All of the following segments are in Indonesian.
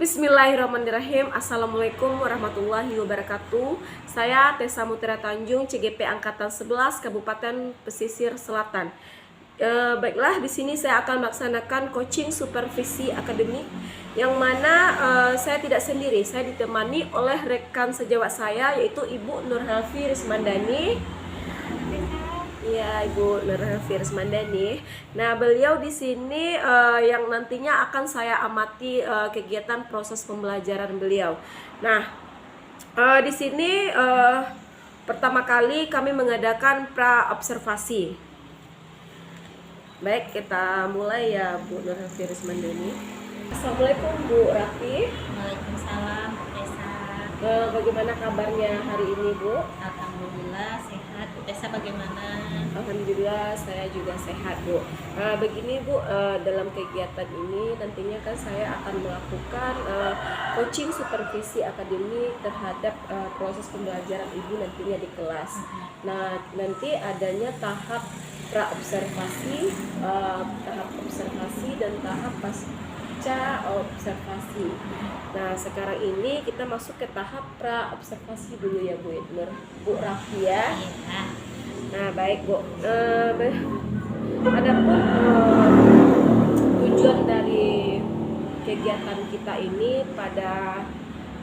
Bismillahirrahmanirrahim. Assalamualaikum warahmatullahi wabarakatuh. Saya Tessa Mutira Tanjung, CGP Angkatan 11 Kabupaten Pesisir Selatan. Baiklah, di sini saya akan melaksanakan coaching supervisi akademik yang mana saya tidak sendiri. Saya ditemani oleh rekan sejawat saya yaitu Ibu Nurhelvi Rismandani. Ya, Ibu Nurhelvi Rismandani. Nah, beliau di sini yang nantinya akan saya amati kegiatan proses pembelajaran beliau. Nah, di sini pertama kali kami mengadakan pra observasi. Baik, kita mulai ya, Bu Nurhelvi Rismandani. Assalamualaikum Bu Rafi. Waalaikumsalam, Bu Tessa. Bagaimana kabarnya hari ini, Bu? Alhamdulillah sehat. Bu Tessa bagaimana? Alhamdulillah saya juga sehat, Bu. Begini Bu, dalam kegiatan ini nantinya kan saya akan melakukan coaching supervisi akademik terhadap proses pembelajaran Ibu nantinya di kelas. Nah, nanti adanya tahap pra-observasi, tahap observasi dan tahap pasca observasi. Nah, sekarang ini kita masuk ke tahap pra-observasi dulu ya Bu Bu Rafi ya. Iya. Nah, baik Bu. Adapun tujuan dari kegiatan kita ini pada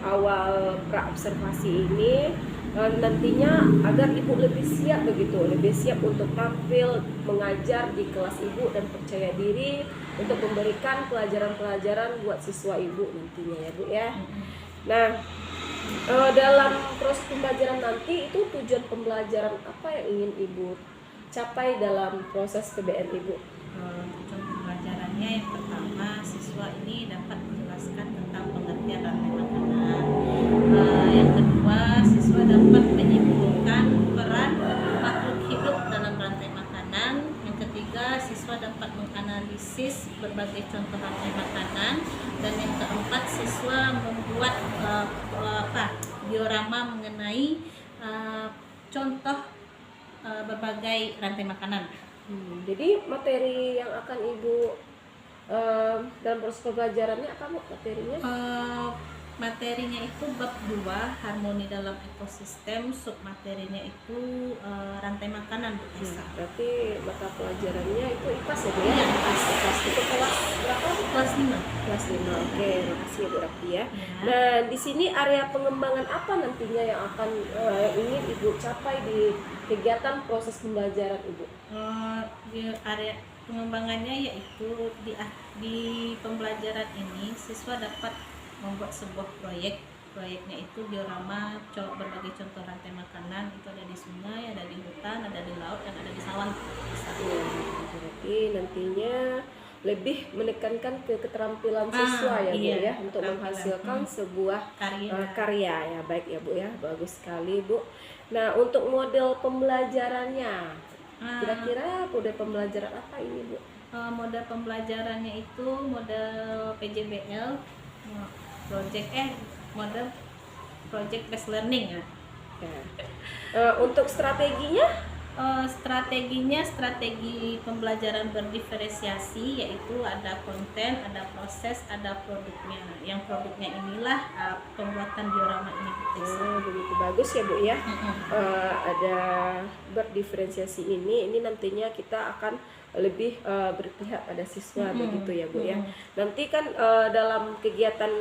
awal pra-observasi ini nantinya agar Ibu lebih siap lebih siap untuk tampil mengajar di kelas Ibu dan percaya diri untuk memberikan pelajaran-pelajaran buat siswa Ibu nantinya ya Bu ya. Nah, dalam proses pembelajaran nanti itu tujuan pembelajaran apa yang ingin Ibu capai dalam proses PBN Ibu? Tujuan pembelajarannya yang pertama, siswa ini dapat menjelaskan tentang pengertian rantai makanan. Yang kedua, siswa dapat menyimpulkan peran makhluk hidup dalam rantai makanan. Yang ketiga, siswa dapat menganalisis berbagai contoh rantai makanan. Dan yang keempat, siswa membuat diorama mengenai contoh berbagai rantai makanan. Jadi materi yang akan Ibu dalam proses pembelajarannya apa Bu materinya? Materinya itu bab 2, harmoni dalam ekosistem. Submaterinya itu rantai makanan, Bu Tessa. Berarti mata pelajarannya itu IPAS ya Bu ya? IPAS itu kelas berapa? Kelas 5. Kelas 5. Oke, terima kasih Bu Rafi ya. Ya. Nah, di sini area pengembangan apa nantinya yang akan ingin Ibu capai di kegiatan proses pembelajaran Ibu? Di area pengembangannya yaitu di pembelajaran ini siswa dapat membuat sebuah proyeknya itu diorama berbagai contoh rantai makanan. Itu ada di sungai, ada di hutan, ada di laut, dan ada di sawah. Jadi nantinya lebih menekankan ke keterampilan siswa ya Bu ya untuk menghasilkan sebuah karya ya. Baik ya Bu ya, bagus sekali Bu. Nah, untuk model pembelajarannya kira-kira model pembelajaran apa ini Bu? Model pembelajarannya itu model PJBL, model project based learning ya. Untuk strateginya? Strategi pembelajaran berdiferensiasi, yaitu ada konten, ada proses, ada produknya. Yang produknya inilah pembuatan diorama ini. Begitu bagus ya Bu ya. Ada berdiferensiasi ini nantinya kita akan lebih berpihak pada siswa begitu ya Bu ya. Nanti kan dalam kegiatan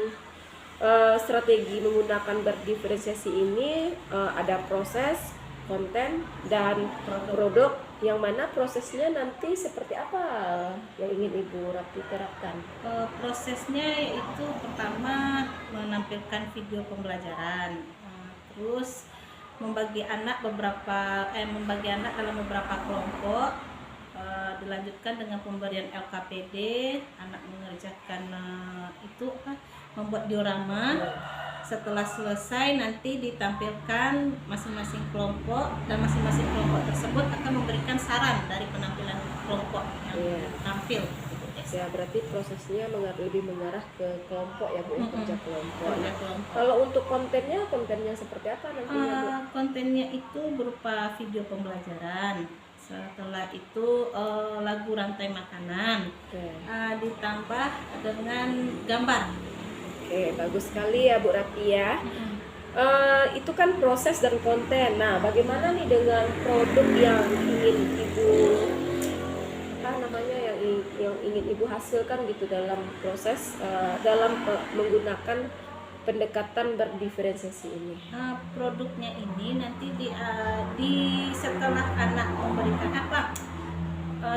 strategi menggunakan berdiferensiasi ini ada proses, konten, dan produk, yang mana prosesnya nanti seperti apa yang ingin Ibu Rafi terapkan? Prosesnya yaitu pertama menampilkan video pembelajaran, terus membagi anak dalam beberapa kelompok, dilanjutkan dengan pemberian LKPD, anak mengerjakan membuat diorama. Setelah selesai nanti ditampilkan masing-masing kelompok, dan masing-masing kelompok tersebut akan memberikan saran dari penampilan kelompok yang tampil. Ya, berarti prosesnya lebih mengarah ke kelompok ya Bu, kerja kelompok. Kelompok. Kalau untuk kontennya seperti apa nantinya Bu? Kontennya itu berupa video pembelajaran. Setelah itu lagu rantai makanan, ditambah dengan gambar. Oke, bagus sekali ya Bu Rati ya. Mm-mm. Itu kan proses dan konten. Nah, bagaimana nih dengan produk yang ingin Ibu apa namanya yang ingin Ibu hasilkan gitu dalam proses menggunakan pendekatan berdiferensiasi ini? Produknya ini nanti di setelah anak memberikan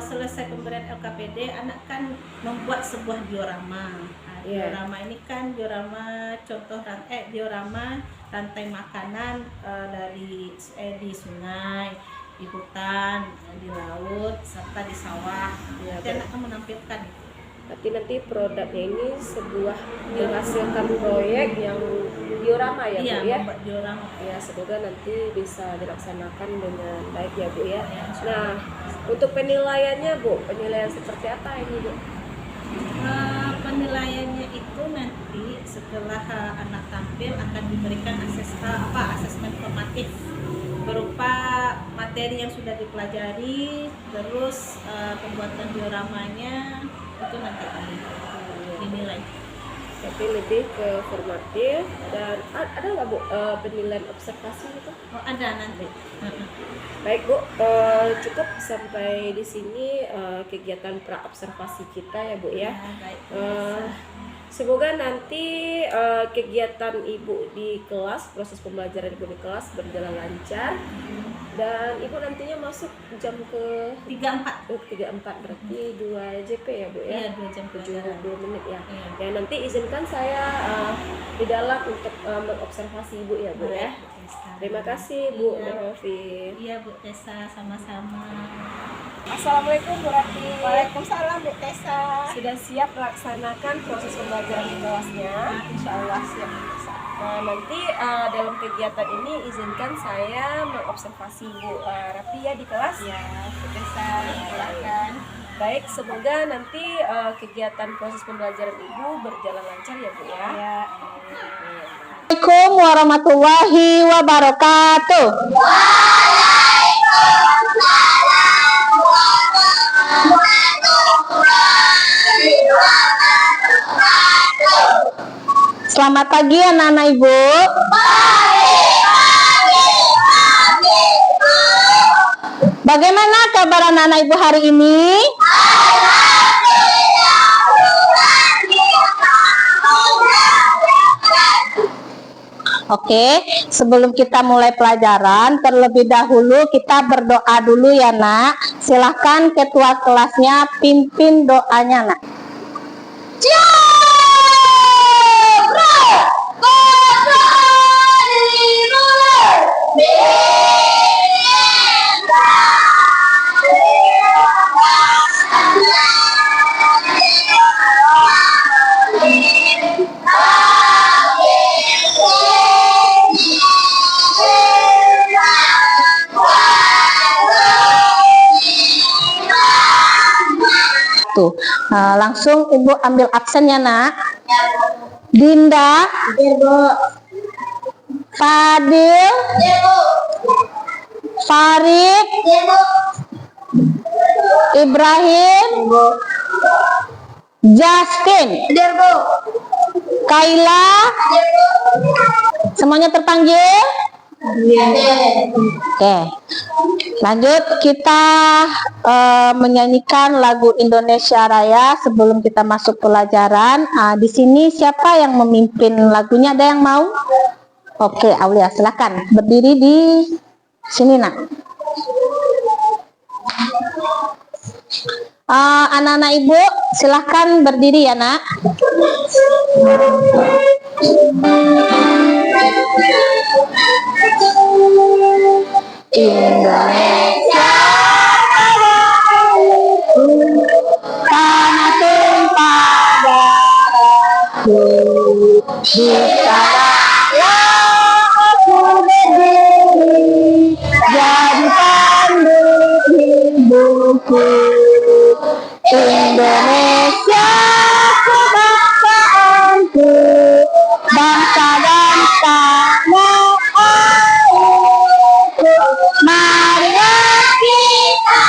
selesai pemberian LKPD, anak kan membuat sebuah diorama. Iya. Diorama ini kan diorama diorama rantai makanan di sungai, di hutan, di laut, serta di sawah. Ya, Nanti anak akan menampilkan itu. Berarti nanti produknya ini sebuah menghasilkan proyek yang diorama ya Iya, Bu ya? membuat diorama. Ya, semoga nanti bisa dilaksanakan dengan baik ya Bu ya. Ya, insya Nah, Allah. untuk penilaiannya Bu, penilaian seperti apa ini Bu? Penilaiannya itu nanti setelah anak tampil akan diberikan asesmen formatif berupa materi yang sudah dipelajari, terus pembuatan dioramanya itu nanti dinilai. Tapi lebih ke formatif dan ada nggak Bu penilaian observasi itu? Oh, ada nanti. Baik Bu, cukup sampai di sini kegiatan pra observasi kita ya Bu ya. Baik. Semoga nanti kegiatan Ibu di kelas, proses pembelajaran Ibu di kelas berjalan lancar dan Ibu nantinya masuk jam ke 3.4 berarti 2 JP ya Bu ya? Iya, 2 jam pelajaran. 72 menit ya. Iya. Ya nanti izinkan saya di dalam untuk mengobservasi Ibu ya Bu ya. Terima kasih Bu Iya. Rofi. Iya Bu Tessa, sama-sama. Assalamualaikum Bu Rati. Waalaikumsalam Bu Tessa. Sudah siap melaksanakan proses pembelajaran di kelasnya? Insya Allah siap Bu Tessa. Nah, nanti dalam kegiatan ini izinkan saya mengobservasi Bu Rati ya di kelas. Ya, Bu Tessa, silakan. Baik, semoga nanti kegiatan proses pembelajaran Ibu berjalan lancar ya Bu ya. Ya. Assalamualaikum warahmatullahi wabarakatuh. Selamat pagi anak-anak Ibu. Bagaimana kabar anak-anak Ibu hari ini? Oke, sebelum kita mulai pelajaran, terlebih dahulu kita berdoa dulu ya nak. Silahkan ketua kelasnya pimpin doanya nak. Tuh, langsung Ibu ambil absennya nak. Dinda, Fadil, Farid, Ibrahim, Justin, Kaila, semuanya terpanggil? Oke, lanjut kita menyanyikan lagu Indonesia Raya sebelum kita masuk pelajaran. Di sini siapa yang memimpin lagunya? Ada yang mau? Oke, Aulia silakan berdiri di sini nak. Anak-anak Ibu silahkan berdiri ya nak. Indonesia tanah tumpah darahku, di sanalah aku berdiri, jadi pandu hidupku. Indonesia kebangsaanku, bangsa dan tanah airku. Marilah kita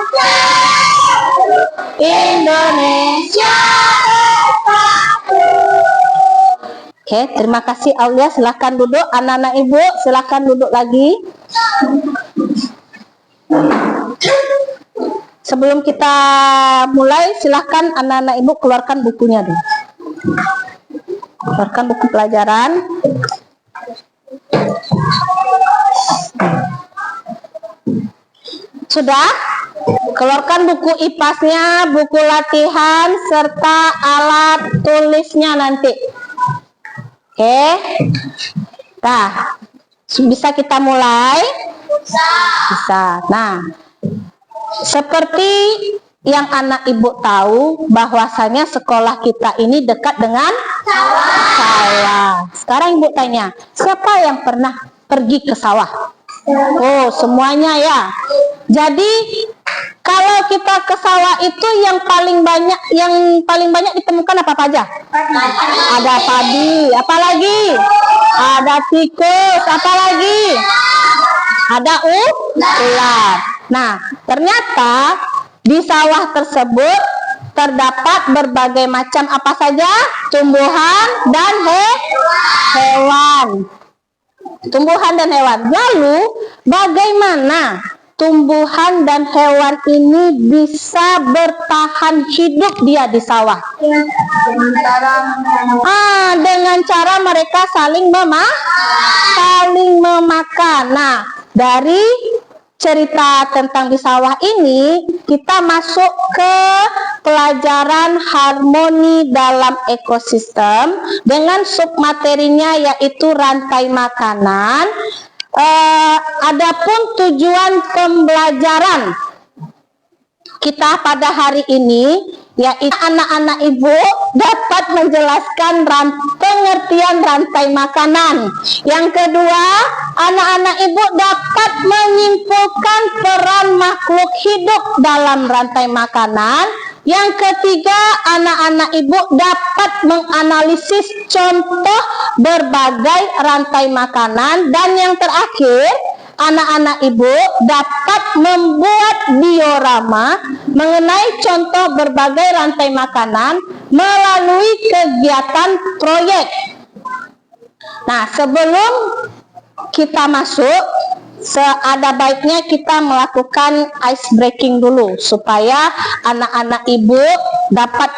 bersatu, Indonesia bersatu. Oke, terima kasih Aulia. Silahkan duduk. Anak-anak ibu, silahkan duduk lagi. Sebelum kita mulai, silahkan anak-anak ibu keluarkan bukunya dulu. Keluarkan buku pelajaran. Sudah? Keluarkan buku IPAS-nya, buku latihan, serta alat tulisnya nanti. Oke? Nah, bisa kita mulai? Bisa. Nah, seperti yang anak ibu tahu, bahwasanya sekolah kita ini dekat dengan sawah. Sekarang ibu tanya, siapa yang pernah pergi ke sawah? Oh, semuanya ya. Jadi kalau kita ke sawah itu yang paling banyak ditemukan apa aja? Ada padi, apalagi? Ada tikus, apalagi? Ada ular. Nah, ternyata di sawah tersebut terdapat berbagai macam apa saja? Tumbuhan dan hewan. Tumbuhan dan hewan. Lalu, bagaimana tumbuhan dan hewan ini bisa bertahan hidup dia di sawah? Dengan cara mereka saling memakan. Nah, dari cerita tentang di sawah ini, kita masuk ke pelajaran harmoni dalam ekosistem dengan submaterinya yaitu rantai makanan. Adapun tujuan pembelajaran kita pada hari ini yaitu anak-anak ibu dapat menjelaskan pengertian rantai makanan. Yang kedua, anak-anak ibu dapat menyimpulkan peran makhluk hidup dalam rantai makanan. Yang ketiga, anak-anak ibu dapat menganalisis contoh berbagai rantai makanan. Dan yang terakhir, anak-anak ibu dapat membuat diorama mengenai contoh berbagai rantai makanan melalui kegiatan proyek. Nah, sebelum kita masuk, ada baiknya kita melakukan ice breaking dulu supaya anak-anak ibu dapat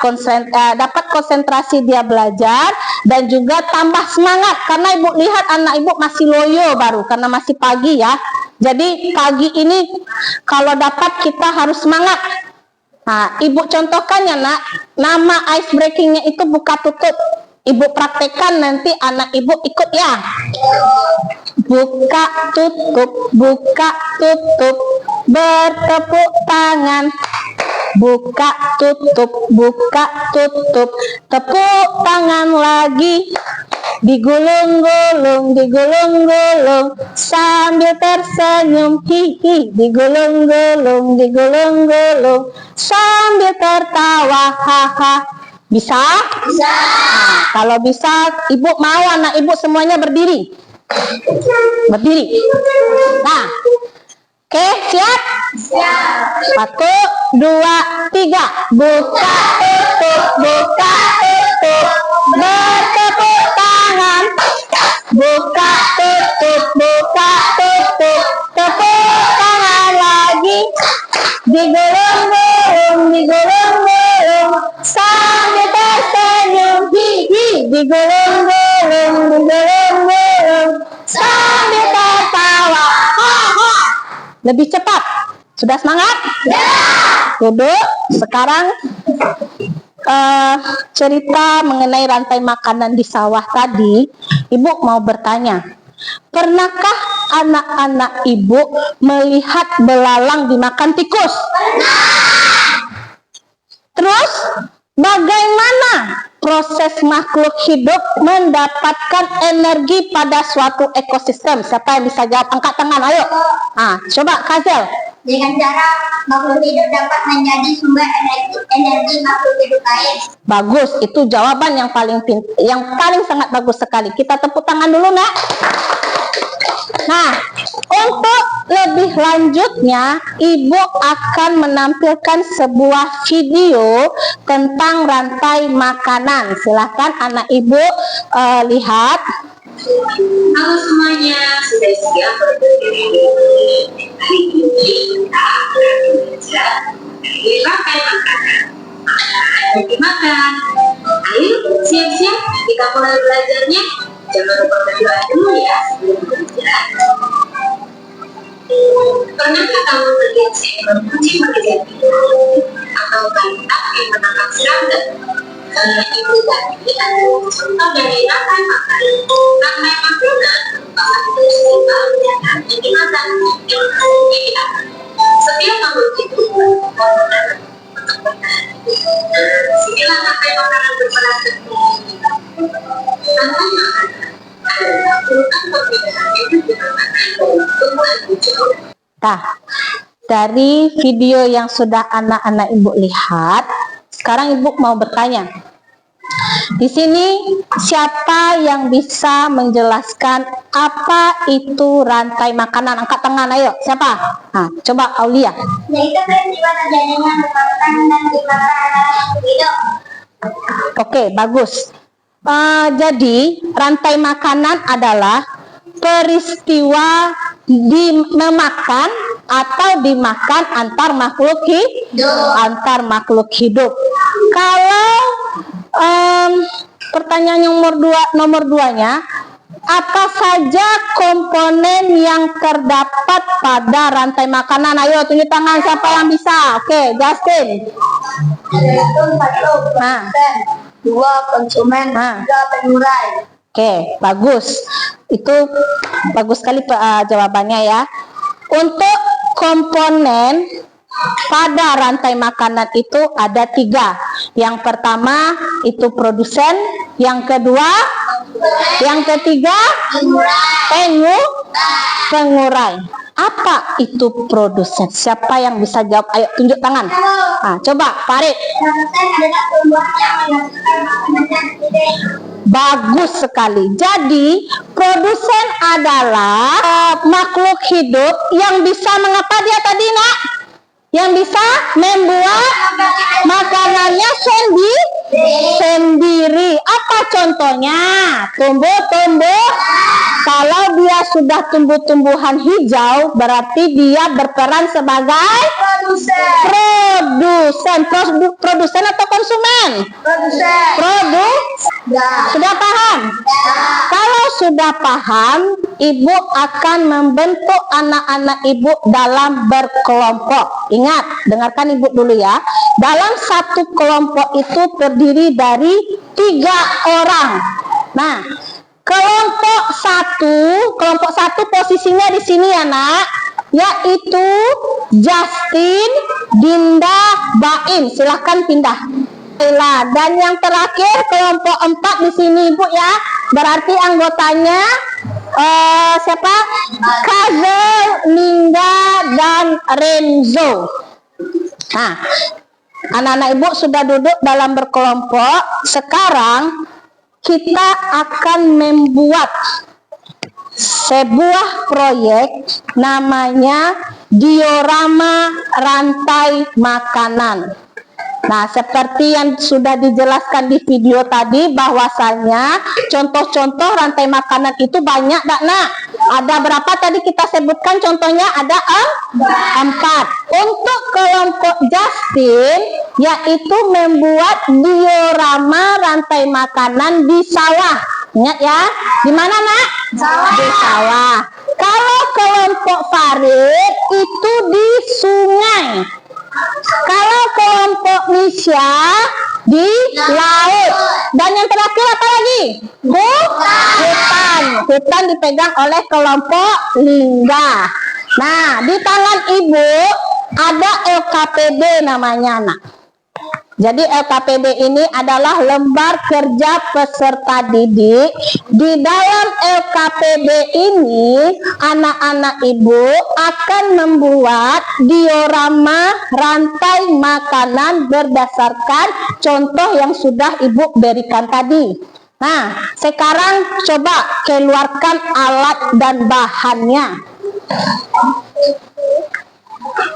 konsentrasi dia belajar dan juga tambah semangat, karena ibu lihat anak ibu masih loyo baru karena masih pagi ya. Jadi pagi ini kalau dapat kita harus semangat. Nah, ibu contohkan ya nak, nama ice breakingnya itu buka tutup. Ibu praktekkan, nanti anak ibu ikut ya. Buka tutup, bertepuk tangan. Buka tutup, tepuk tangan lagi. Digulung-gulung, sambil tersenyum, hihi. Digulung-gulung, sambil tertawa, haha. Bisa? Bisa. Nah, kalau bisa, ibu mau anak ibu semuanya berdiri. Berdiri. Nah, oke, siap? Siap. 1, 2, 3. Buka tutup, bertepuk tangan. Buka tutup, tepuk tangan lagi. Digulung-gulung, sambil tersenyum, hihi. Digulung-gulung, sambil tertawa, ha-ha. Lebih cepat. Sudah semangat? Ya. Duduk. Sekarang cerita mengenai rantai makanan di sawah tadi, ibu mau bertanya, pernahkah anak-anak ibu melihat belalang dimakan tikus? Terus, bagaimana proses makhluk hidup mendapatkan energi pada suatu ekosistem? Siapa yang bisa jawab? Angkat tangan, ayo. Coba Kazel, Dengan cara makhluk hidup dapat menjadi sumber energi makhluk hidup lain. Bagus, itu jawaban yang paling sangat bagus sekali. Kita tepuk tangan dulu, Nak. Nah, untuk lebih lanjutnya, Ibu akan menampilkan sebuah video tentang rantai makanan. Silahkan anak Ibu lihat. Halo semuanya, sudah siap berdiri hari ini kita akan belajar dari rantai makanan. Makanan dimakan. Ayo siap-siap kita mulai belajarnya. Jangan lupa berdoa dulu ya sebelum belajar. Pernahkah kamu melihat seekor kucing mengejar binatang atau kantang yang menangkap serangga? Itu tadi adalah contoh dari rantai makanan. Rantai makanan merupakan peristiwa yang dimakan yang hasilnya diakan. Setiap makhluk hidup membutuhkan makanan untuk bertahan hidup. Disinilah rantai makanan berperan penting. Rantai makanan adalah urutan perbedaan energi makanan dari tumbuhan hijau. Nah, dari video yang sudah anak-anak Ibu lihat, sekarang Ibu mau bertanya. Di sini siapa yang bisa menjelaskan apa itu rantai makanan? Angkat tangan, ayo. Siapa? Nah, coba Aulia. Yaitu peristiwa terjadinya memakan dan dimakan adalah makhluk hidup. Oke, bagus. Jadi rantai makanan adalah peristiwa memakan atau dimakan antar makhluk hidup. Kalau pertanyaan nomor duanya, apa saja komponen yang terdapat pada rantai makanan? Ayo tunjuk tangan siapa yang bisa. Oke, Justin. Yaitu satu produsen, dua konsumen, tiga pengurai. Oke, bagus. Itu bagus sekali jawabannya ya. Untuk komponen pada rantai makanan itu ada 3. Yang pertama itu produsen, yang kedua, yang ketiga pengurai. Apa itu produsen? Siapa yang bisa jawab? Ayo tunjuk tangan. Nah, coba Farid. Produsen adalah tumbuhan yang menghasilkan makanan dan ide. Bagus sekali. Jadi produsen adalah makhluk hidup yang bisa mengapa dia tadi, Nak? Yang bisa membuat makanannya sendiri. Apa contohnya? Tumbuh-tumbuh. Kalau dia sudah tumbuh-tumbuhan hijau, berarti dia berperan sebagai produsen atau konsumen? Sudah paham? Kalau sudah paham, Ibu akan membentuk anak-anak Ibu dalam berkelompok. Ingat, dengarkan Ibu dulu ya. Dalam satu kelompok itu terdiri dari 3 orang. Nah, kelompok satu posisinya di sini ya, Nak, yaitu Justin, Dinda, Baim. Silahkan pindah. Dan yang terakhir kelompok 4 di sini, Ibu ya. Berarti anggotanya siapa? Kazel, Lingga, dan Renzo. Nah, anak-anak Ibu sudah duduk dalam berkelompok. Sekarang kita akan membuat sebuah proyek namanya diorama rantai makanan. Nah, seperti yang sudah dijelaskan di video tadi, bahwasannya contoh-contoh rantai makanan itu banyak, Nak. Ada berapa tadi kita sebutkan contohnya? Ada 4. Untuk kelompok Justin, yaitu membuat diorama rantai makanan di sawah. Ingat ya, di mana, Nak? Di sawah. Kalau kelompok Farid itu di sungai. Kalau kelompok Nisha di laut. Dan yang terakhir apa lagi? Hutan dipegang oleh kelompok Lingga. Nah, di tangan Ibu ada LKPD namanya, Nak. Jadi LKPD ini adalah lembar kerja peserta didik. Di dalam LKPD ini, anak-anak ibu akan membuat diorama rantai makanan berdasarkan contoh yang sudah ibu berikan tadi. Nah, sekarang coba keluarkan alat dan bahannya.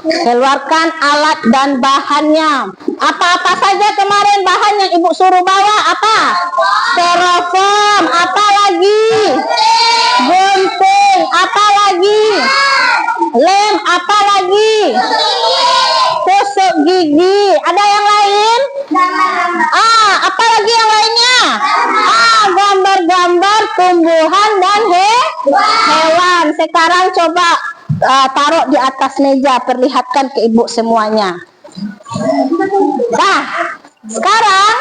Keluarkan alat dan bahannya. Apa-apa saja kemarin bahan yang ibu suruh bawa? Apa? Styrofoam. Apa lagi? Gunting. Apa lagi? Lem. Apa lagi? Tusuk gigi. Ada yang lain? Apa lagi yang lainnya? Gambar-gambar tumbuhan dan hewan. Sekarang coba taruh di atas meja, perlihatkan ke ibu semuanya. Nah, sekarang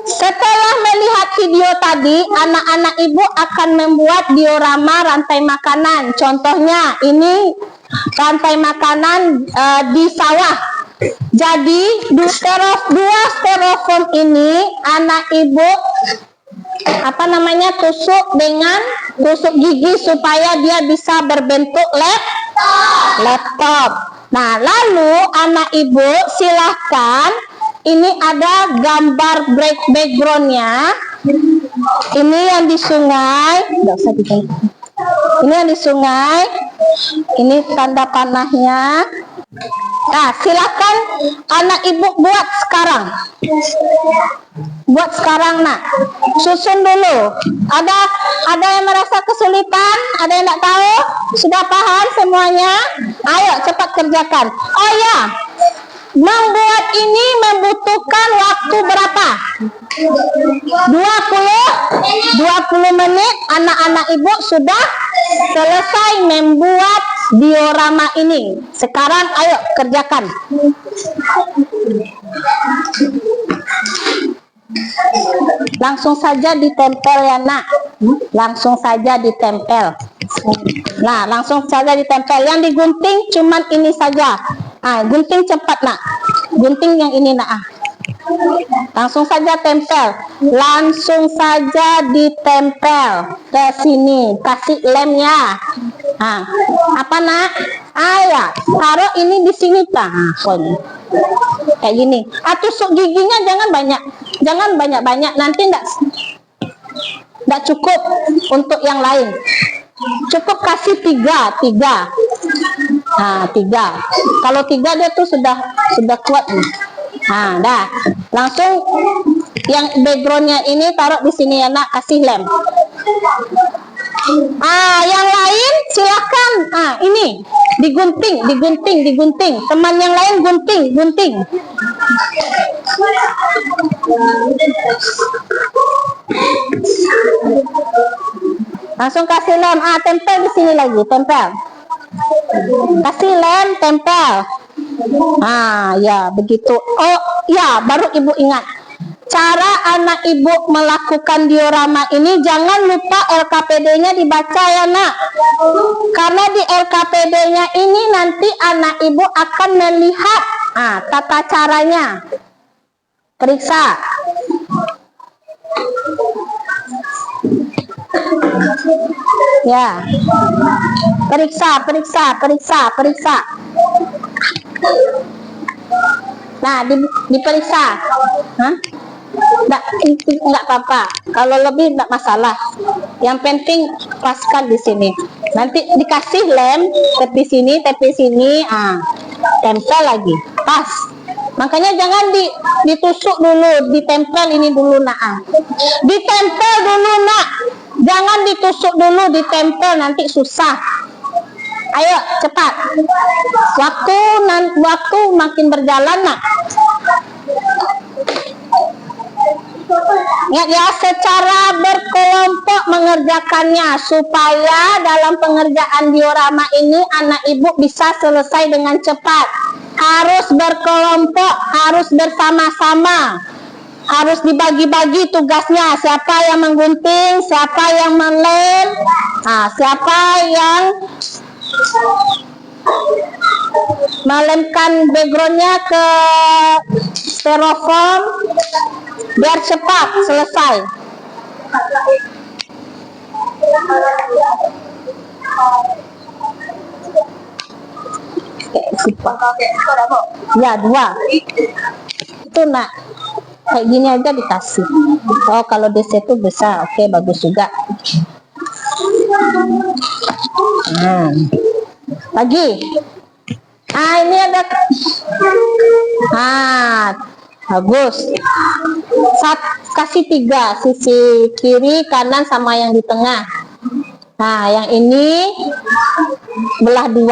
setelah melihat video tadi, anak-anak ibu akan membuat diorama rantai makanan. Contohnya ini rantai makanan di sawah. Jadi dua styrofoam ini anak ibu tusuk dengan tusuk gigi supaya dia bisa berbentuk laptop. Nah, lalu anak ibu silahkan, ini ada gambar backgroundnya. Ini yang di sungai. Ini yang di sungai. Ini tanda panahnya. Nah, silakan anak ibu buat sekarang. Buat sekarang, nak. Susun dulu. Ada yang merasa kesulitan? Ada yang tidak tahu? Sudah paham semuanya? Ayo cepat kerjakan. Oh ya, membuat ini membutuhkan waktu berapa? 20 menit. Anak-anak ibu sudah selesai membuat diorama ini. Sekarang ayo kerjakan. Langsung saja ditempel ya, nak. Langsung saja ditempel. Nah, langsung saja ditempel. Yang digunting cuman ini saja. Gunting cepat, nak. Gunting yang ini, nak. Langsung saja tempel. Langsung saja ditempel ke sini. Kasih lemnya. Apa, nak? Ya, taruh ini di sini, Pak. Kayak gini. Tusuk giginya jangan banyak. Jangan banyak-banyak. Nanti enggak cukup untuk yang lain. Cukup kasih 3. 3. Kalau 3 dia tuh sudah kuat nih. Dah. Langsung yang backgroundnya ini taruh di sini ya, nak. Kasih lem. Yang lain silakan. Ini digunting. Teman yang lain gunting. Langsung kasih lem. Tempel di sini lagi, tempel. Kasih lem, tempel. Ya begitu. Oh ya, baru ibu ingat. Cara anak ibu melakukan diorama ini, jangan lupa LKPD-nya dibaca ya, nak. Karena di LKPD-nya ini nanti anak ibu akan melihat tata caranya. Periksa. Ya. Periksa. Nah, diperiksa. Enggak apa-apa. Kalau lebih enggak masalah. Yang penting paskan di sini. Nanti dikasih lem tepi sini. Tempel lagi. Pas. Makanya jangan ditusuk dulu, ditempel ini dulu, nak. Ditempel dulu, nak. Jangan ditusuk dulu, ditempel nanti susah. Ayo cepat. Waktu makin berjalan, nak. Ingat ya, secara berkelompok mengerjakannya supaya dalam pengerjaan diorama ini anak ibu bisa selesai dengan cepat. Harus berkelompok, harus bersama-sama, harus dibagi-bagi tugasnya. Siapa yang menggunting, siapa yang melem, siapa yang melemkan backgroundnya ke styrofoam biar cepat selesai. Ya, 2 itu nak kayak gini aja dikasih. Oh, kalau DC itu besar, oke, bagus juga. Lagi. Ini ada. Bagus. Kasih 3, sisi kiri, kanan, sama yang di tengah. Nah, yang ini belah 2.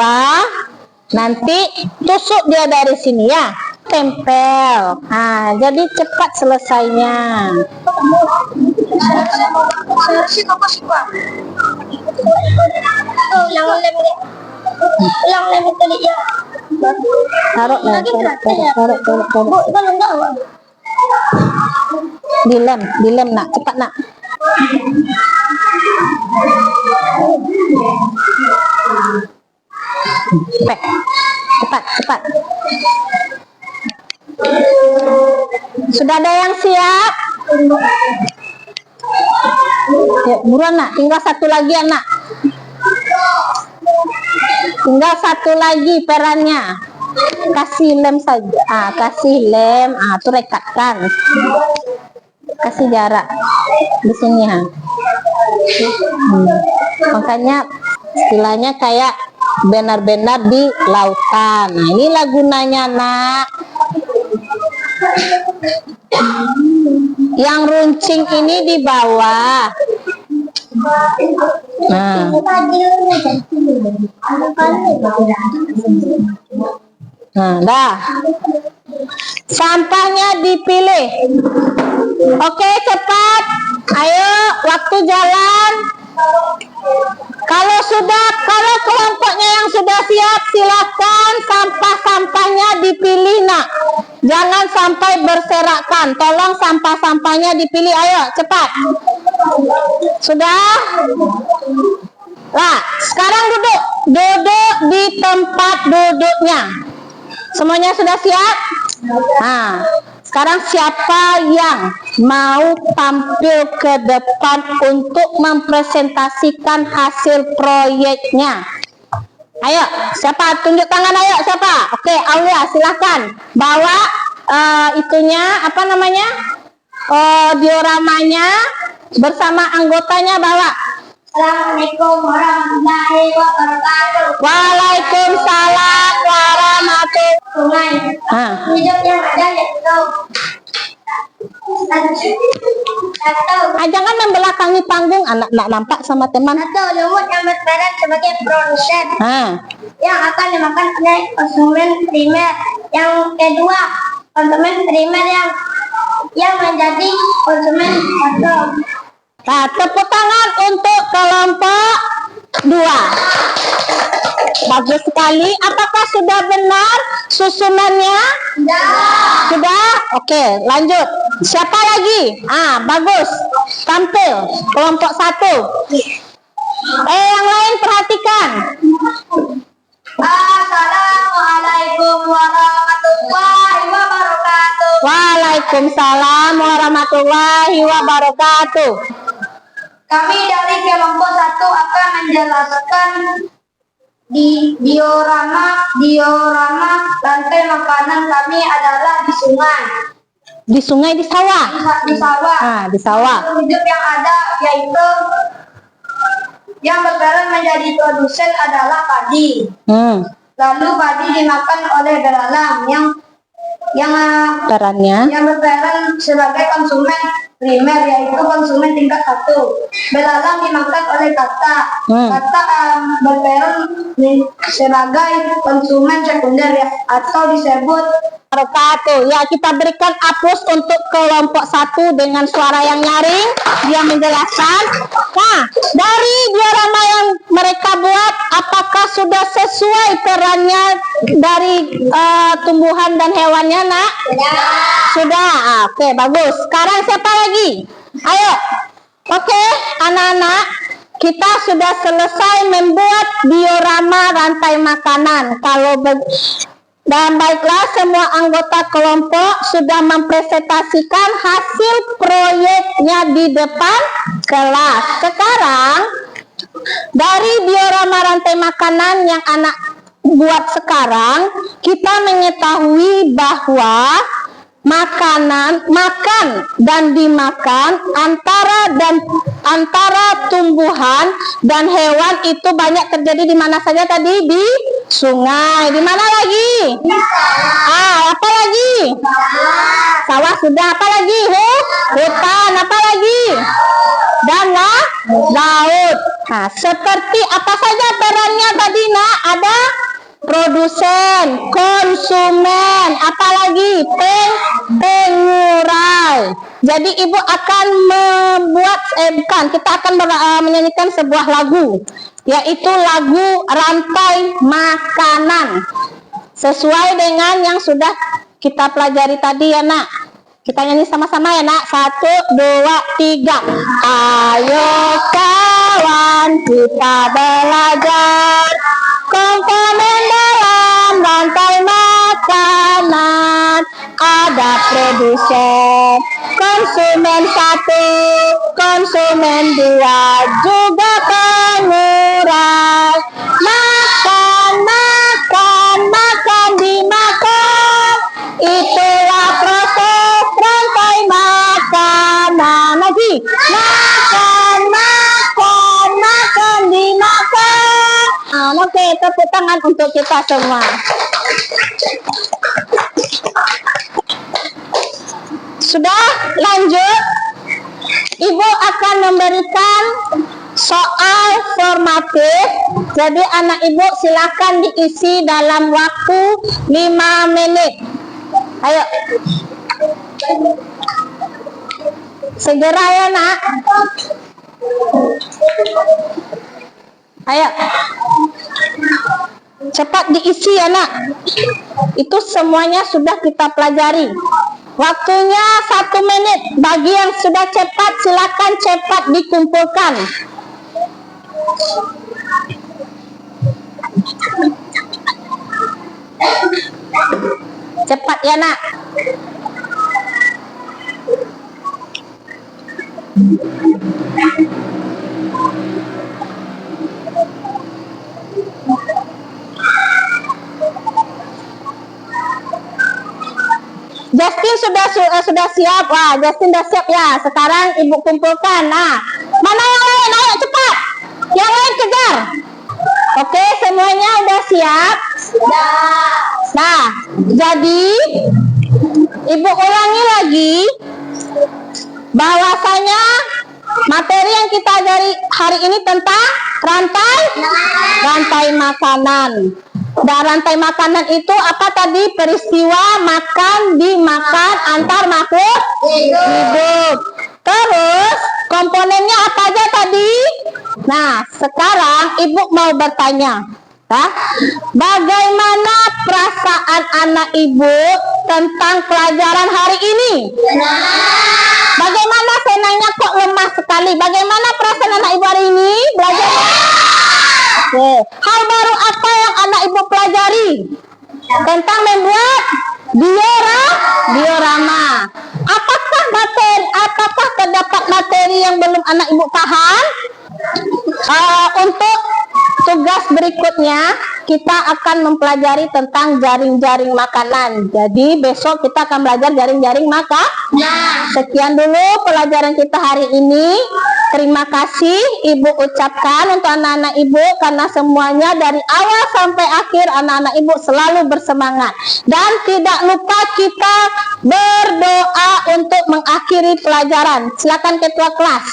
Nanti tusuk dia dari sini ya, tempel. Nah, jadi cepat selesainya. Taruh. Dilem nak, cepat nak. Cepat. Sudah ada yang siap? Ya, buruan nak, tinggal 1 lagi anak. Tinggal 1 lagi perannya. Kasih lem saja. Kasih lem. Tuh rekatkan. Kasih jarak di sini ha. Makanya istilahnya kayak benar-benar di lautan. Nah, inilah gunanya nak. Yang runcing ini di bawah. Nah, dah. Sampahnya dipilih. Oke, cepat. Ayo, waktu jalan. Kalau kelompoknya yang sudah siap, silakan sampah-sampahnya dipilih nak. Jangan sampai berserakan. Tolong sampah-sampahnya dipilih. Ayo, cepat. Sudah? Nah, sekarang duduk di tempat duduknya. Semuanya sudah siap? Nah, sekarang siapa yang mau tampil ke depan untuk mempresentasikan hasil proyeknya? Ayo, siapa? Tunjuk tangan, ayo, siapa? Oke, Aulia, silakan. Bawa itunya, apa namanya? Dioramanya bersama anggotanya, bawa. Assalamualaikum warahmatullahi wabarakatuh. Waalaikumsalam warahmatullahi Sungai hidup yang ada yaitu jangan membelakangi panggung, anak nampak sama teman. Satu, lumut yang berperan sebagai produsen yang akan dimakan oleh konsumen primer. Yang kedua, konsumen primer yang menjadi konsumen bottom. Nah, tepuk tangan untuk kelompok 2. Bagus sekali. Apakah sudah benar susunannya? Sudah? Oke, lanjut. Siapa lagi? Bagus. Tampil. Kelompok 1. Yang lain perhatikan. Assalamualaikum warahmatullahi wabarakatuh. Waalaikumsalam warahmatullahi wabarakatuh. Kami dari kelompok 1 akan menjelaskan diorama lantai makanan kami adalah di sungai. Di sungai, di sawah. Di sawah. Di sawah. Hidup yang ada yaitu yang berperan menjadi produsen adalah padi. Lalu padi dimakan oleh belalang yang berperan sebagai konsumen primer yaitu konsumen tingkat 1. Belalang dimakan oleh kata berperan sebagai konsumen sekunder atau disebut wabarakatuh. Ya, kita berikan aplaus untuk kelompok 1 dengan suara yang nyaring. Dia menjelaskan. Nah, dari diorama yang mereka buat, apakah sudah sesuai perannya dari tumbuhan dan hewannya, nak? Sudah. Oke, bagus. Sekarang siapa lagi? Ayo. Oke, anak-anak, kita sudah selesai membuat diorama rantai makanan. Dan baiklah, semua anggota kelompok sudah mempresentasikan hasil proyeknya di depan kelas. Sekarang, dari diorama rantai makanan yang anak buat sekarang, kita mengetahui bahwa makan dan dimakan antara tumbuhan dan hewan itu banyak terjadi di mana saja tadi? Di sungai. Di mana lagi? Apa lagi? Sawah sudah. Apa lagi? Hutan. Apa lagi? Dan laut. Nah, seperti apa saja perannya tadi, Nak? Ada produsen, konsumen, apalagi pengurai. Jadi ibu akan kita akan menyanyikan sebuah lagu, yaitu lagu rantai makanan, sesuai dengan yang sudah kita pelajari tadi ya, Nak. Kita nyanyi sama-sama ya, Nak. 1, 2, 3. Ayo kawan, kita belajar komponen dalam rantai makanan. Ada produsen, konsumen 1, konsumen 2, juga pengurai. Makan, dimakan. Itulah proses rantai makanan. Lagi. Makan, dimakan. Oke, tepuk tangan untuk kita semua. Sudah lanjut, Ibu akan memberikan soal formatif. Jadi anak Ibu silakan diisi dalam waktu 5 menit. Ayo. Segera ya, Nak. Ayo. Cepat diisi ya, Nak. Itu semuanya sudah kita pelajari. Waktunya 1 menit. Bagi yang sudah cepat, silakan cepat dikumpulkan. Cepat ya, Nak. Justin sudah siap. Wah, Justin sudah siap ya. Sekarang Ibu kumpulkan. Nah, mana yang lain? Ayo cepat. Yang lain kejar. Oke, semuanya udah siap? Nah, jadi Ibu ulangi lagi bahwasanya materi yang kita ajari hari ini tentang rantai makanan. Dan rantai makanan itu apa tadi? Peristiwa makan dimakan antar makhluk hidup. Terus komponennya apa aja tadi? Nah, sekarang Ibu mau bertanya, bagaimana perasaan anak Ibu tentang pelajaran hari ini? Bagaimana? Saya nanya kok lemah sekali. Bagaimana perasaan anak Ibu hari ini belajar? Oke. Hal baru apa yang anak Ibu pelajari? Tentang membuat diorama. Apakah terdapat materi yang belum anak Ibu paham? Untuk tugas berikutnya kita akan mempelajari tentang jaring-jaring makanan. Jadi besok kita akan belajar jaring-jaring makan. Sekian dulu pelajaran kita hari ini. Terima kasih Ibu ucapkan untuk anak-anak Ibu, karena semuanya dari awal sampai akhir anak-anak Ibu selalu bersemangat. Dan tidak lupa kita berdoa untuk mengakhiri pelajaran. Silakan ketua kelas.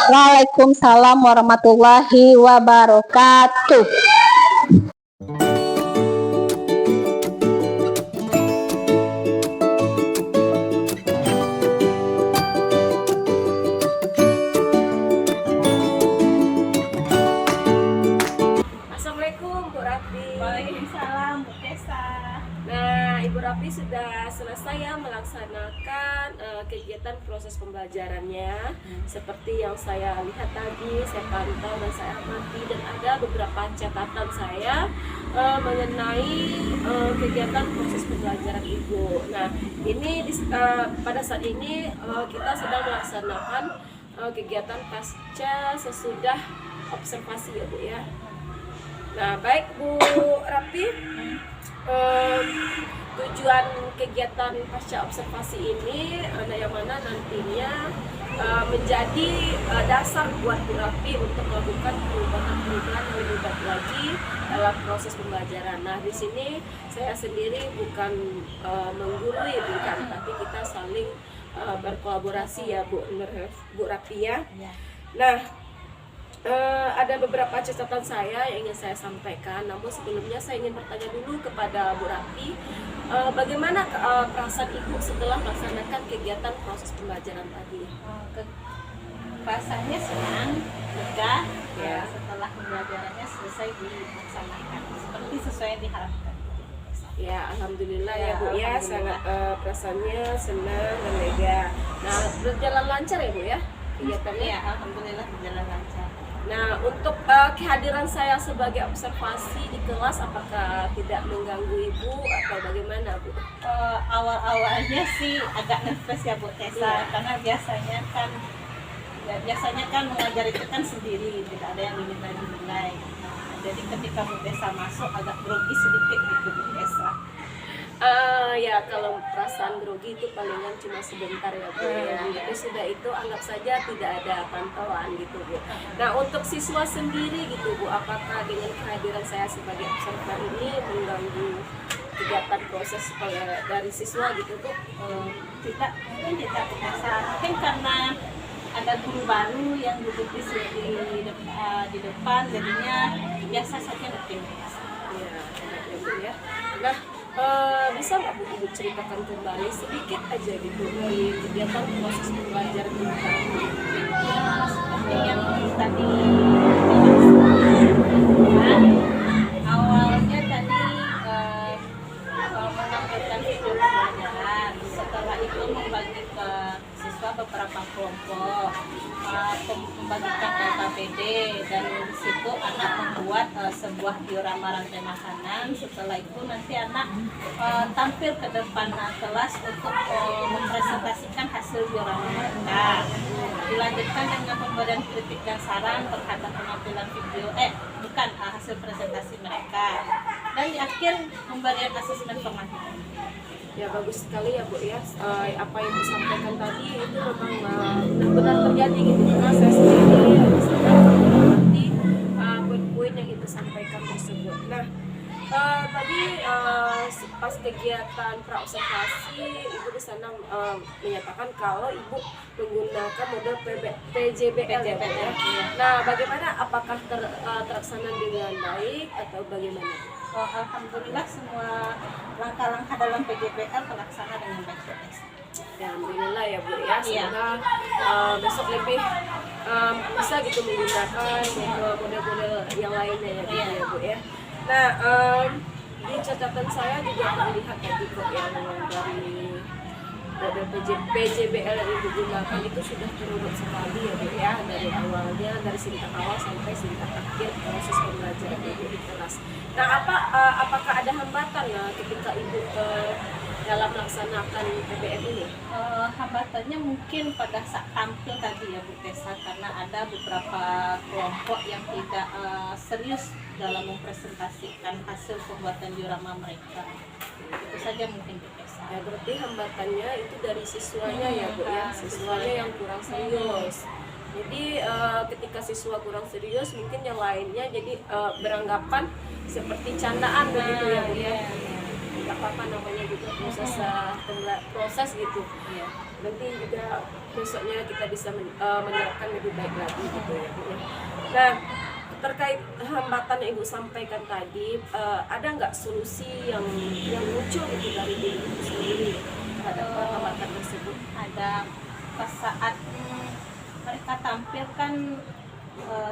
Waalaikumsalam warahmatullahi wabarakatuh. tadi sudah selesai ya melaksanakan kegiatan proses pembelajarannya seperti yang saya lihat tadi, saya pantau dan saya amati, dan ada beberapa catatan saya mengenai kegiatan proses pembelajaran Ibu. Nah, ini pada saat ini kita sedang melaksanakan kegiatan pasca sesudah observasi ya Bu ya. Nah, baik Bu Rapi, tujuan kegiatan pasca observasi ini yang mana nantinya menjadi dasar buat Bu Rapi untuk melakukan perubahan-perubahan yang lebih baik lagi dalam proses pembelajaran. Nah, di sini saya sendiri bukan menggurui, bukan, tapi kita saling berkolaborasi ya Bu Rapi ya. Nah, ada beberapa catatan saya yang ingin saya sampaikan, namun sebelumnya saya ingin bertanya dulu kepada Bu Rapi, bagaimana perasaan Ibu setelah melaksanakan kegiatan proses pembelajaran tadi? Perasaannya senang, lega ya, setelah pembelajarannya selesai dilaksanakan seperti sesuai yang diharapkan. Ya, alhamdulillah ya Bu ya, sangat perasaannya senang dan lega. Nah, berjalan lancar ya Bu ya kegiatannya? Ya, alhamdulillah berjalan lancar. Nah, untuk kehadiran saya sebagai observasi di kelas, apakah tidak mengganggu Ibu atau bagaimana Bu? Awal-awalnya sih agak nervous ya Bu Tessa, karena biasanya kan mengajar itu kan sendiri, tidak ada yang dinilai. Jadi ketika Bu Tessa masuk agak grogi sedikit gitu Bu Tessa. Ya, kalau perasaan grogi itu palingan cuma sebentar ya Bu ya. Tapi sudah itu anggap saja tidak ada pantauan gitu Bu. Nah, untuk siswa sendiri gitu Bu, apakah dengan kehadiran saya sebagai observer ini mengganggu kegiatan proses dari siswa gitu Bu? Tidak, mungkin tidak Bu Tessa. Mungkin karena ada guru baru yang duduk di depan, jadinya biasa saja mungkin. Ya, ya Bu ya. Nah, bisa nggak Bu Ibu ceritakan kembali sedikit aja gitu dari kegiatan proses pembelajaran ini? Seperti yang tadi dilaksanakan, awalnya tadi menampilkan video pembelajaran, setelah itu membagi ke siswa beberapa kelompok, membagikan LKPD, dan di situ anak membuat sebuah diorama rantai makanan. Setelah itu nanti anak tampil ke depan kelas untuk mempresentasikan hasil diorama mereka. Dilanjutkan dengan pemberian kritik dan saran terhadap penampilan video, hasil presentasi mereka. Dan di akhir pemberian asesmen formatif. Ya, bagus sekali ya Bu ya. Apa yang disampaikan tadi itu memang benar terjadi gitu, karena saya sendiri bisa mengerti poin-poin yang Ibu sampaikan tersebut. Nah, tadi pas kegiatan praobservasi Ibu di sana menyatakan kalau Ibu menggunakan model PJBL ya Bu ya. Nah, bagaimana, apakah terlaksana dengan baik atau bagaimana Bu? Alhamdulillah semua langkah-langkah dalam PJBL terlaksana dengan baik. Ya, alhamdulillah ya Bu ya. Semoga besok lebih bisa gitu menggunakan model-model yang lainnya ya gitu ya Bu ya. Nah, di catatan saya juga melihat tadi kok yang dari model PJBL yang digunakan itu sudah terurut sekali ya Bu ya, dari awalnya, dari sintak awal sampai sintak akhir proses pembelajaran Ibu di kelas. Nah, apakah ada hambatan ketika Ibu dalam melaksanakan PBM ini? Hambatannya mungkin pada saat tampil tadi ya Bu Tessa, karena ada beberapa kelompok yang tidak serius dalam mempresentasikan hasil pembuatan diorama mereka. Itu saja mungkin Bu Tessa. Ya, berarti hambatannya itu dari siswanya ya Bu ya, siswanya yang kurang serius. Jadi ketika siswa kurang serius, mungkin yang lainnya jadi beranggapan seperti candaan begitu ya Bu ya. Nggak apa-apa namanya juga proses gitu. Nanti juga besoknya kita bisa menerapkan lebih baik lagi gitu ya Bu ya. Nah, terkait hambatan yang Ibu sampaikan tadi, ada nggak solusi yang muncul gitu dari diri Ibu sendiri terhadap hambatan tersebut? Ada, pas saat mereka tampil kan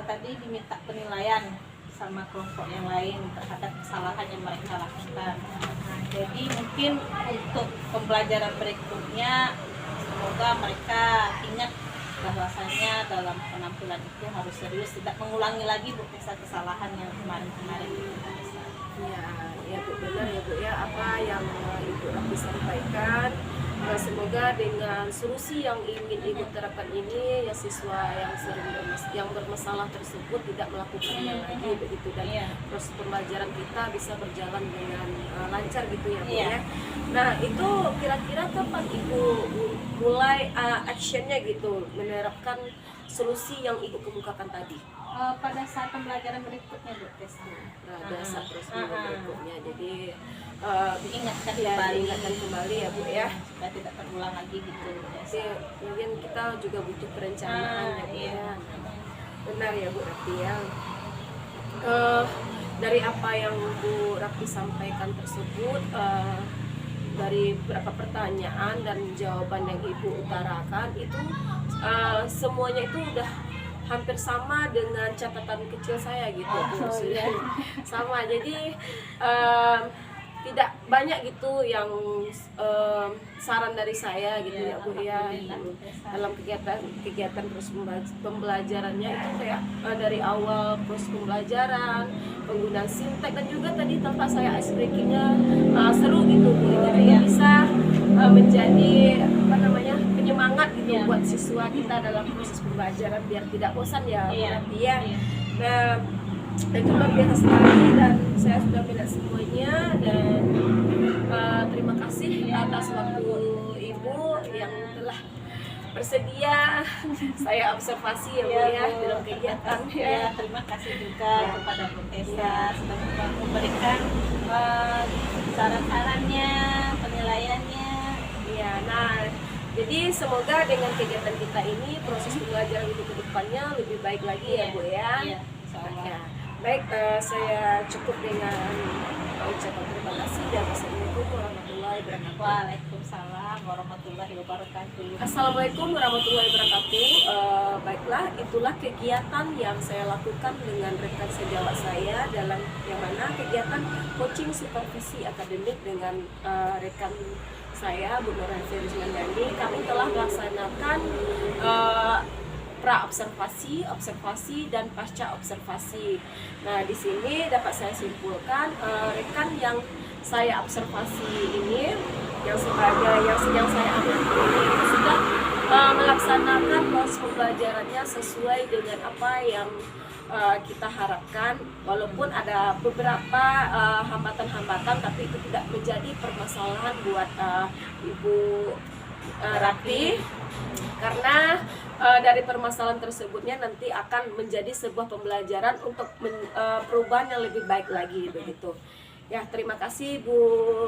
tadi diminta penilaian sama kelompok yang lain terhadap kesalahan yang mereka lakukan. Nah, jadi mungkin untuk pembelajaran berikutnya semoga mereka ingat bahwasanya dalam penampilan itu harus serius, tidak mengulangi lagi Bu Tessa kesalahan yang kemarin-kemarin itu. Ya Bu, benar ya Bu ya, apa yang Ibu Rapi sampaikan. Semoga dengan solusi yang ingin Ibu terapkan ini, ya siswa yang bermasalah tersebut tidak melakukannya lagi begitu, dan proses pembelajaran kita bisa berjalan dengan lancar gitu ya Bu ya. Nah, itu kira-kira kapan Ibu mulai actionnya gitu, menerapkan solusi yang Ibu kemukakan tadi? Pada saat pembelajaran berikutnya Bu Tessa. Pada saat proses berikutnya, jadi diingatkan kembali ya Bu ya, supaya tidak terulang lagi gitu Bu Tessa. jadi mungkin kita juga butuh perencanaan ya Bu ya. Benar ya Bu Rapi ya. Dari apa yang Bu Rapi sampaikan tersebut, dari beberapa pertanyaan dan jawaban yang Ibu utarakan itu, semuanya itu udah hampir sama dengan catatan kecil saya gitu Bu. Sama, jadi tidak banyak gitu yang saran dari saya gitu ya Bu ya. Dalam kegiatan terus pembelajarannya itu kayak dari awal proses pembelajaran, penggunaan sintek, dan juga tadi tempat saya ice breakingnya seru gitu Bu. Jadi bisa menjadi apa namanya, penyemangat gitu buat siswa kita dalam proses pembelajaran biar tidak bosan ya Bu ya. Nah, itu luar biasa sekali dan saya sudah melihat semuanya, dan terima kasih atas waktu Ibu yang telah bersedia saya observasi ya Bu ya dalam kegiatan ya. Terima kasih juga kepada Bu Tessa sudah memberikan saran-sarannya, penilaiannya. Ya, nah jadi semoga dengan kegiatan kita ini proses pembelajaran itu ke depannya lebih baik lagi ya Bu ya. Ya. Baik, saya cukup dengan ucapan terima kasih dan wassalamualaikum warahmatullahi wabarakatuh. Waalaikumsalam warahmatullahi wabarakatuh. Assalamualaikum warahmatullahi wabarakatuh. Baiklah, itulah kegiatan yang saya lakukan dengan rekan sejawat saya dalam yang mana kegiatan coaching supervisi akademik dengan rekan saya Bu Nurhayati Rizmandani. Kami telah melaksanakan pra-observasi, observasi, dan pasca observasi. Nah, di sini dapat saya simpulkan rekan yang saya observasi ini, yang sedang saya amati ini sudah melaksanakan proses pembelajarannya sesuai dengan apa yang kita harapkan, walaupun ada beberapa hambatan-hambatan, tapi itu tidak menjadi permasalahan buat Ibu Rapi, karena dari permasalahan tersebutnya nanti akan menjadi sebuah pembelajaran untuk perubahan yang lebih baik lagi begitu. Ya, terima kasih Bu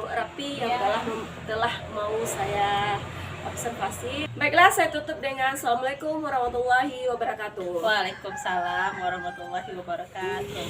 Rapi yang telah mau saya observasi. Baiklah, saya tutup dengan Assalamualaikum warahmatullahi wabarakatuh. Waalaikumsalam warahmatullahi wabarakatuh.